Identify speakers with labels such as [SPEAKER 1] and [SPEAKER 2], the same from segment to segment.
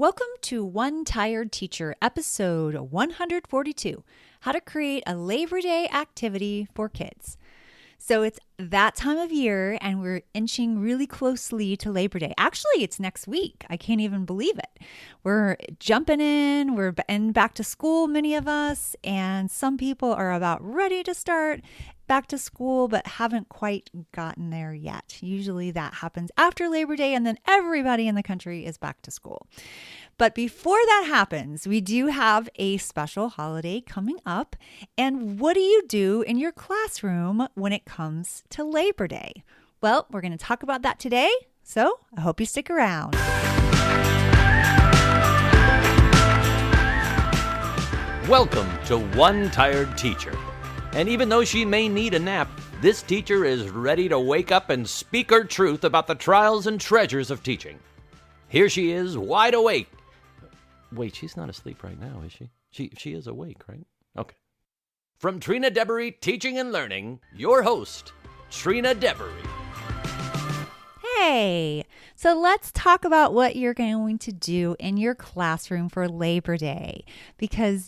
[SPEAKER 1] Welcome to One Tired Teacher, episode 142, How to Create a Labor Day Activity for Kids. So it's that time of year and we're inching really closely to Labor Day. Actually, it's next week. I can't even believe it. We're jumping in, we're in back to school, many of us, and some people are about ready to start back to school but haven't quite gotten there yet. Usually that happens after Labor Day and then everybody in the country is back to school. But before that happens, we do have a special holiday coming up. And what do you do in your classroom when it comes to Labor Day? Well, we're going to talk about that today, so I hope you stick around.
[SPEAKER 2] Welcome to One Tired Teacher. And even though she may need a nap, this teacher is ready to wake up and speak her truth about the trials and treasures of teaching. Here she is, wide awake. Wait, she's not asleep right now, is she? She is awake, right? Okay. From Trina Debery Teaching and Learning, your host, Trina Debery.
[SPEAKER 1] Hey, so let's talk about what you're going to do in your classroom for Labor Day, because,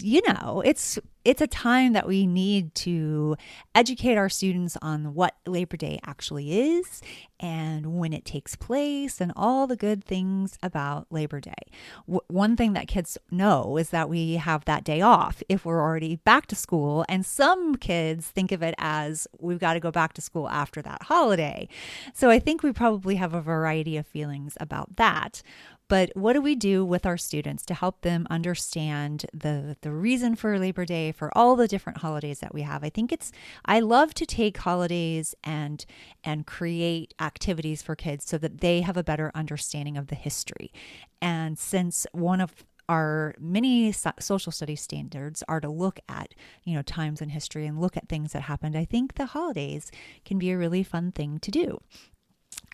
[SPEAKER 1] it's a time that we need to educate our students on what Labor Day actually is and when it takes place and all the good things about Labor Day. One thing that kids know is that we have that day off if we're already back to school, and some kids think of it as we've got to go back to school after that holiday. So I think we probably have a variety of feelings about that. But what do we do with our students to help them understand the reason for Labor Day, for all the different holidays that we have? I love to take holidays and create activities for kids so that they have a better understanding of the history. And since one of our many social studies standards are to look at, times in history and look at things that happened, I think the holidays can be a really fun thing to do.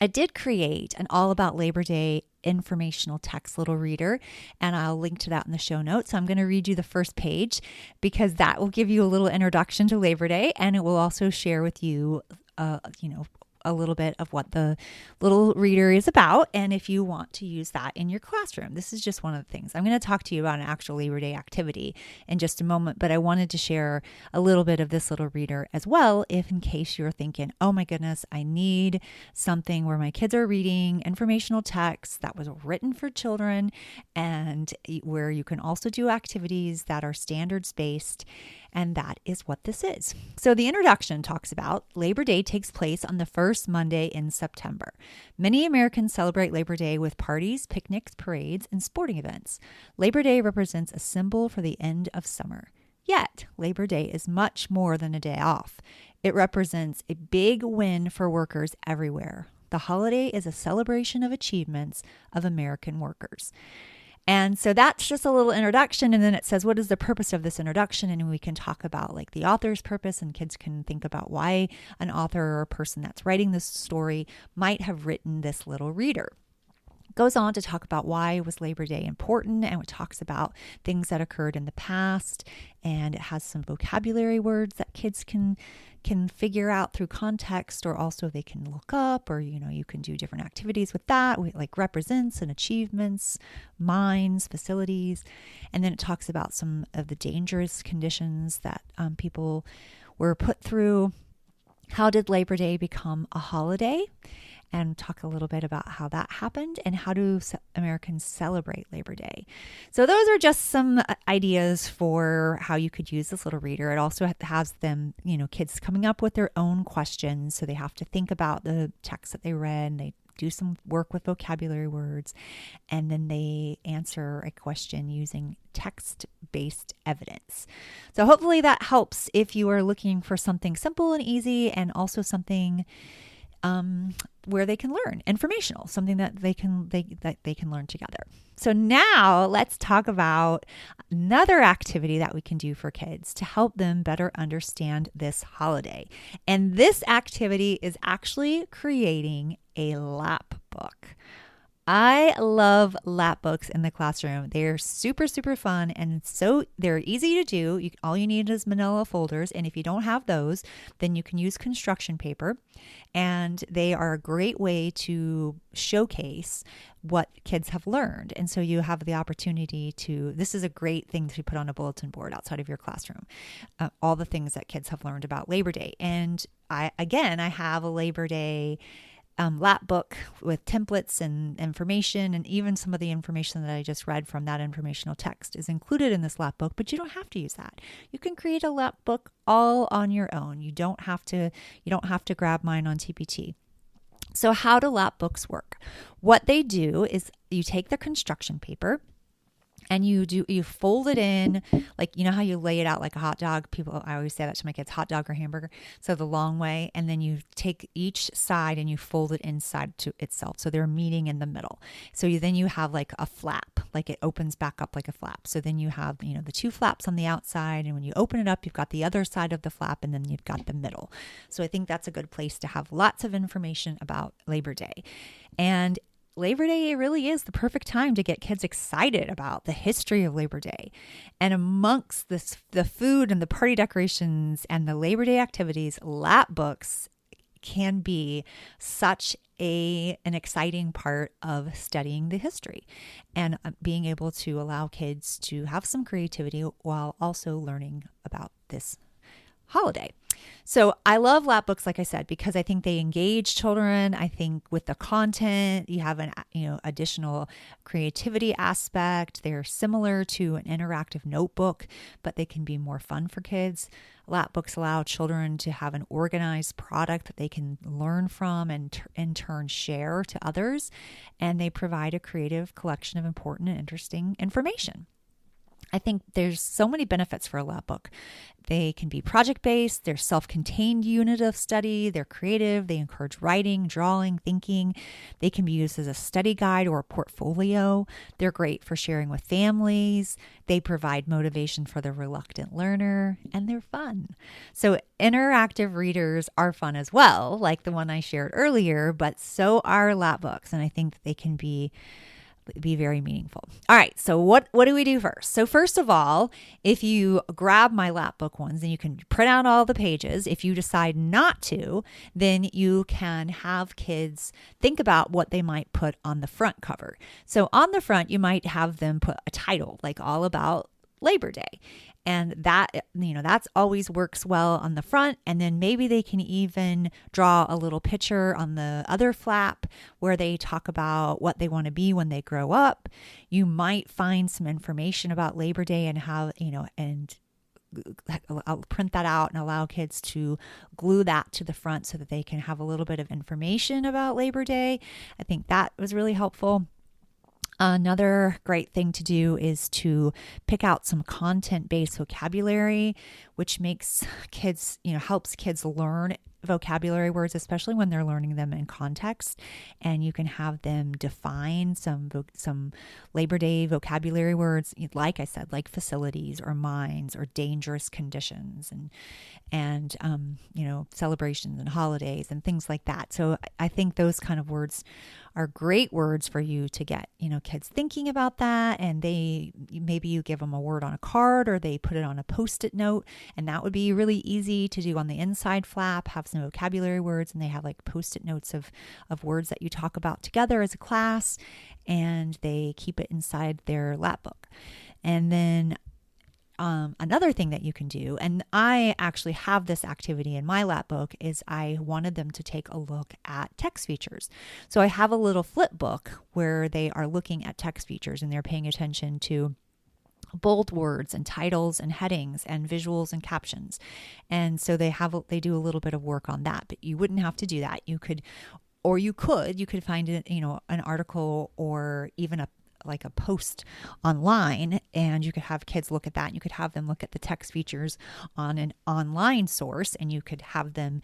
[SPEAKER 1] I did create an all about Labor Day informational text little reader, and I'll link to that in the show notes. So I'm going to read you the first page because that will give you a little introduction to Labor Day, and it will also share with you, a little bit of what the little reader is about, and if you want to use that in your classroom. This is just one of the things. I'm going to talk to you about an actual Labor Day activity in just a moment, but I wanted to share a little bit of this little reader as well, if in case you're thinking, oh my goodness, I need something where my kids are reading informational text that was written for children and where you can also do activities that are standards-based. And that is what this is. So the introduction talks about Labor Day takes place on the first Monday in September. Many Americans celebrate Labor Day with parties, picnics, parades, and sporting events. Labor Day represents a symbol for the end of summer. Yet, Labor Day is much more than a day off. It represents a big win for workers everywhere. The holiday is a celebration of achievements of American workers. And so that's just a little introduction. And then it says, what is the purpose of this introduction? And we can talk about like the author's purpose, and kids can think about why an author or a person that's writing this story might have written this little reader. Goes on to talk about why was Labor Day important, and it talks about things that occurred in the past, and it has some vocabulary words that kids can figure out through context, or also they can look up, or you can do different activities with that, like represents and achievements, mines, facilities. And then it talks about some of the dangerous conditions that people were put through. How did Labor Day become a holiday? And talk a little bit about how that happened and how do Americans celebrate Labor Day. So those are just some ideas for how you could use this little reader. It also has them, kids coming up with their own questions. So they have to think about the text that they read, and they do some work with vocabulary words, and then they answer a question using text-based evidence. So hopefully that helps if you are looking for something simple and easy, and also something where they can learn, informational, something that they can learn together. So now let's talk about another activity that we can do for kids to help them better understand this holiday. And this activity is actually creating a lap book. I love lap books in the classroom. They're super, super fun and they're easy to do. All you need is manila folders. And if you don't have those, then you can use construction paper. And they are a great way to showcase what kids have learned. And so you have the opportunity this is a great thing to put on a bulletin board outside of your classroom, all the things that kids have learned about Labor Day. And I have a Labor Day lap book with templates and information, and even some of the information that I just read from that informational text is included in this lap book, but you don't have to use that. You can create a lap book all on your own. You don't have to grab mine on TPT. So how do lap books work? What they do is you take the construction paper and you fold it in, like, you know how you lay it out like a hot dog? I always say that to my kids, hot dog or hamburger. So the long way, and then you take each side and you fold it inside to itself. So they're meeting in the middle. So then you have like a flap, like it opens back up like a flap. So then you have, the two flaps on the outside. And when you open it up, you've got the other side of the flap, and then you've got the middle. So I think that's a good place to have lots of information about Labor Day. And Labor Day really is the perfect time to get kids excited about the history of Labor Day. And amongst the food and the party decorations and the Labor Day activities, lap books can be such an exciting part of studying the history and being able to allow kids to have some creativity while also learning about this holiday. So I love lap books, like I said, because I think they engage children. I think with the content, you have an additional creativity aspect. They're similar to an interactive notebook, but they can be more fun for kids. Lap books allow children to have an organized product that they can learn from and in turn share to others. And they provide a creative collection of important and interesting information. I think there's so many benefits for a lap book. They can be project-based, they're self-contained unit of study, they're creative, they encourage writing, drawing, thinking. They can be used as a study guide or a portfolio. They're great for sharing with families. They provide motivation for the reluctant learner, and they're fun. So interactive readers are fun as well, like the one I shared earlier, but so are lap books, and I think that they can be very meaningful. All right, so what do we do first? So first of all, if you grab my lap book ones, then you can print out all the pages. If you decide not to, then you can have kids think about what they might put on the front cover. So on the front, you might have them put a title, like all about Labor Day. And that's always works well on the front. And then maybe they can even draw a little picture on the other flap where they talk about what they want to be when they grow up. You might find some information about Labor Day and how, and I'll print that out and allow kids to glue that to the front so that they can have a little bit of information about Labor Day. I think that was really helpful. Another great thing to do is to pick out some content-based vocabulary, which makes kids, helps kids learn vocabulary words, especially when they're learning them in context. And you can have them define some Labor Day vocabulary words, like I said, like facilities or mines or dangerous conditions and celebrations and holidays and things like that. So I think those kind of words are great words for you to get, kids thinking about that. And maybe you give them a word on a card or they put it on a Post-it note, and that would be really easy to do on the inside flap, have some vocabulary words, and they have like Post-it notes of words that you talk about together as a class, and they keep it inside their lap book. And then another thing that you can do, and I actually have this activity in my lap book, is I wanted them to take a look at text features. So I have a little flip book where they are looking at text features and they're paying attention to bold words and titles and headings and visuals and captions. And so they do a little bit of work on that, but you wouldn't have to do that. You could find it, an article or even a post online, and you could have kids look at that. You could have them look at the text features on an online source, and you could have them,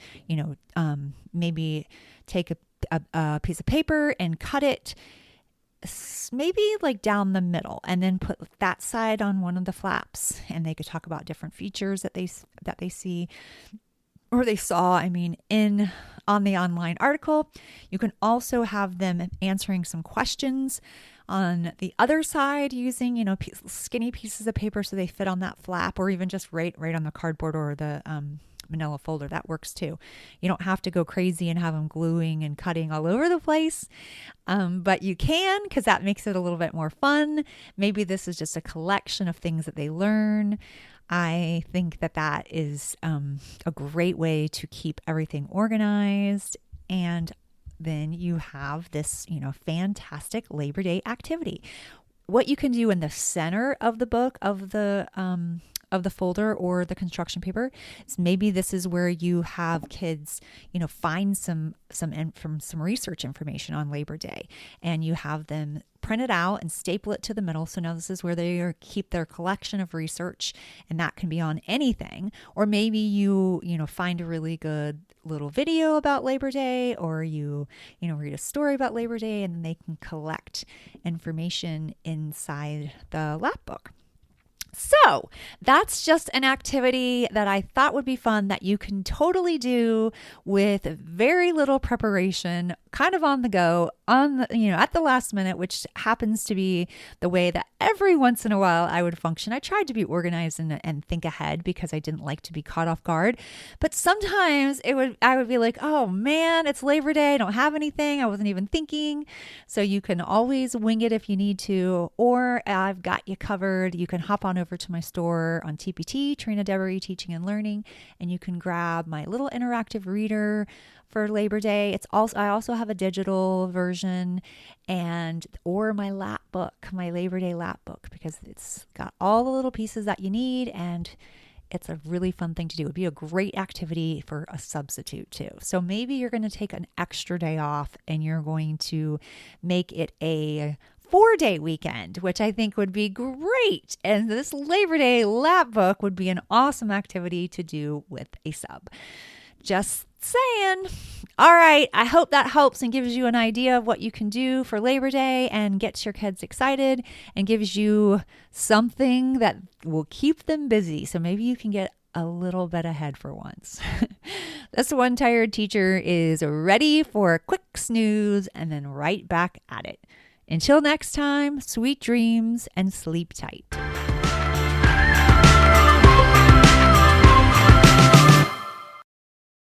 [SPEAKER 1] maybe take a piece of paper and cut it maybe like down the middle, and then put that side on one of the flaps, and they could talk about different features that they see. or they saw, in on the online article. You can also have them answering some questions on the other side using, skinny pieces of paper so they fit on that flap, or even just right on the cardboard or the manila folder. That works too. You don't have to go crazy and have them gluing and cutting all over the place, but you can, because that makes it a little bit more fun. Maybe this is just a collection of things that they learn. I think that is a great way to keep everything organized. And then you have this, fantastic Labor Day activity. What you can do in the center of the book, of the folder or the construction paper, is maybe this is where you have kids, find some research information on Labor Day, and you have them print it out and staple it to the middle. So now this is where they keep their collection of research, and that can be on anything. Or maybe you find a really good little video about Labor Day, or you read a story about Labor Day, and then they can collect information inside the lap book. So that's just an activity that I thought would be fun, that you can totally do with very little preparation, kind of on the go, at the last minute, which happens to be the way that every once in a while I would function. I tried to be organized and think ahead, because I didn't like to be caught off guard. But sometimes I would be like, oh man, it's Labor Day. I don't have anything. I wasn't even thinking. So you can always wing it if you need to, or I've got you covered. You can hop on over to my store on TPT, Trina Devery Teaching and Learning, and you can grab my little interactive reader for Labor Day. I also have a digital version, or my lap book, my Labor Day lap book, because it's got all the little pieces that you need, and it's a really fun thing to do. It'd be a great activity for a substitute too. So maybe you're going to take an extra day off and you're going to make it a 4-day weekend, which I think would be great. And this Labor Day lap book would be an awesome activity to do with a sub. Just saying. All right. I hope that helps and gives you an idea of what you can do for Labor Day and gets your kids excited and gives you something that will keep them busy. So maybe you can get a little bit ahead for once. This One Tired Teacher is ready for a quick snooze and then right back at it. Until next time, sweet dreams and sleep tight.